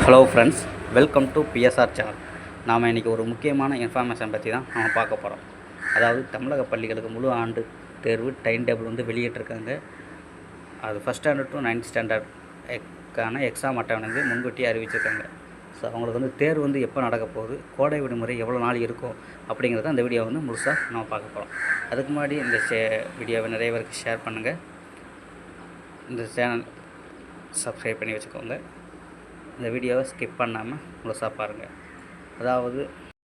Hello friends, welcome to PSR channel. நாம் இன்றைக்கி ஒரு முக்கியமான இன்ஃபர்மேஷன் பற்றி தான் நம்ம பார்க்க போகிறோம். அதாவது தமிழக பள்ளிகளுக்கு முழு ஆண்டு தேர்வு டைம் டேபிள் வந்து வெளியிட்டிருக்காங்க. அது ஃபஸ்ட் ஸ்டாண்டர்ட் டு 9th ஸ்டாண்டர்டுக்கான எக்ஸாம் அட்டவணை வந்து முன்கூட்டியே அறிவிச்சிருக்காங்க. ஸோ அவங்களுக்கு வந்து தேர்வு வந்து எப்போ நடக்க போகுது, கோடை விடுமுறை எவ்வளோ நாள் இருக்கும் அப்படிங்கிறத அந்த வீடியோ வந்து முழுசாக நம்ம பார்க்க போகிறோம். அதுக்கு முன்னாடி இந்த வீடியோவை நிறைய பேருக்கு ஷேர் பண்ணுங்கள். இந்த சேனல் சப்ஸ்கிரைப் பண்ணி வச்சுக்கோங்க. இந்த வீடியோவை ஸ்கிப் பண்ணாமல் முழுசாக பாருங்கள்.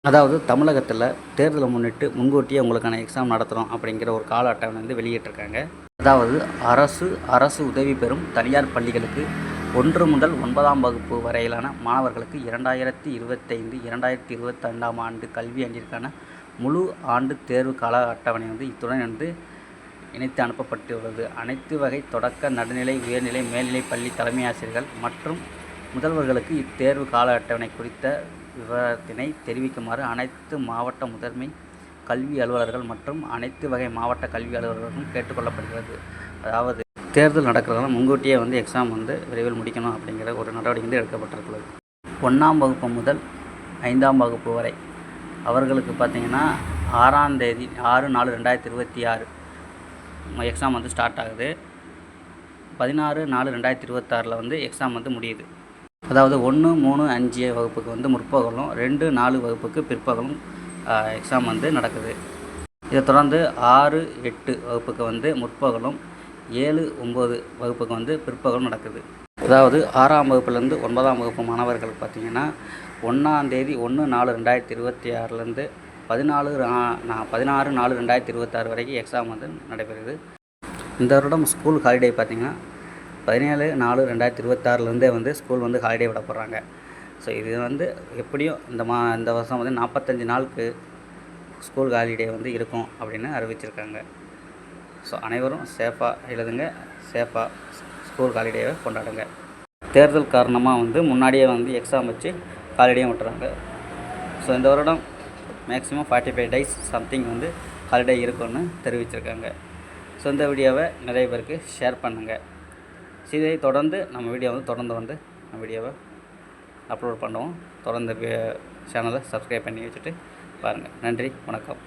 அதாவது தமிழகத்தில் தேர்தலை முன்னிட்டு முன்கூட்டியே உங்களுக்கான எக்ஸாம் நடத்துகிறோம் அப்படிங்கிற ஒரு கால அட்டவணை வந்து வெளியிட்டிருக்காங்க. அதாவது அரசு உதவி பெறும் தனியார் பள்ளிகளுக்கு 1 முதல் 9ஆம் வகுப்பு வரையிலான மாணவர்களுக்கு 2025-2022 ஆண்டு கல்வி ஆண்டிற்கான முழு ஆண்டு தேர்வு கால அட்டவணை வந்து இத்துடன் வந்து இணைத்து அனுப்பப்பட்டுள்ளது. அனைத்து வகை தொடக்க, நடுநிலை, உயர்நிலை, மேல்நிலை பள்ளி தலைமை ஆசிரியர்கள் மற்றும் முதல்வர்களுக்கு இத்தேர்வு கால அட்டவணை குறித்த விவரத்தினை தெரிவிக்குமாறு அனைத்து மாவட்ட முதன்மை கல்வி அலுவலர்கள் மற்றும் அனைத்து வகை மாவட்ட கல்வி அலுவலர்களும் கேட்டுக்கொள்ளப்படுகிறது. அதாவது தேர்தல் நடக்கிறதுனால முன்கூட்டியே வந்து எக்ஸாம் வந்து விரைவில் முடிக்கணும் அப்படிங்கிற ஒரு நடவடிக்கை வந்து எடுக்கப்பட்டிருக்கிறது. 1ஆம் வகுப்பு முதல் 5ஆம் வகுப்பு வரை அவர்களுக்கு பார்த்திங்கன்னா 6ஆம் தேதி 6/4/2026 எக்ஸாம் வந்து ஸ்டார்ட் ஆகுது. 16/4/2026 வந்து எக்ஸாம் வந்து முடியுது. அதாவது 1, 3, 5 வகுப்புக்கு வந்து முற்பகலும் 2, 4 வகுப்புக்கு பிற்பகலும் எக்ஸாம் வந்து நடக்குது. இதை தொடர்ந்து 6, 8 வகுப்புக்கு வந்து முற்பகலும் 7, 9 வகுப்புக்கு வந்து பிற்பகலும் நடக்குது. அதாவது 6ஆம் வகுப்புலேருந்து 9ஆம் வகுப்பு மாணவர்கள் பார்த்திங்கன்னா 1ஆம் தேதி 1/4/2026 16/4/2026 வரைக்கும் எக்ஸாம் வந்து நடைபெறுது. இந்த வருடம் ஸ்கூல் ஹாலிடே பார்த்திங்கன்னா 17/4/2026 வந்து ஸ்கூல் வந்து ஹாலிடே விட போகிறாங்க. ஸோ இது வந்து எப்படியும் இந்த வருஷம் வந்து 45 நாளுக்கு ஸ்கூல் ஹாலிடே வந்து இருக்கும் அப்படின்னு அறிவிச்சிருக்காங்க. ஸோ அனைவரும் சேஃபாக எழுதுங்க, சேஃபாக ஸ்கூல் ஹாலிடேவை கொண்டாடுங்க. தேர்தல் காரணமாக வந்து முன்னாடியே வந்து எக்ஸாம் வச்சு ஹாலிடேயும் விட்டுறாங்க. ஸோ இந்த வருடம் மேக்ஸிமம் 45 days சம்திங் வந்து ஹாலிடே இருக்குன்னு தெரிவிச்சிருக்காங்க. ஸோ இந்த வீடியோவை நிறைய பேருக்கு ஷேர் பண்ணுங்கள். இதை தொடர்ந்து நம்ம வீடியோவை அப்லோட் பண்ணுவோம். தொடர்ந்து சேனலை சப்ஸ்கிரைப் பண்ணி வச்சுட்டு பாருங்கள். நன்றி, வணக்கம்.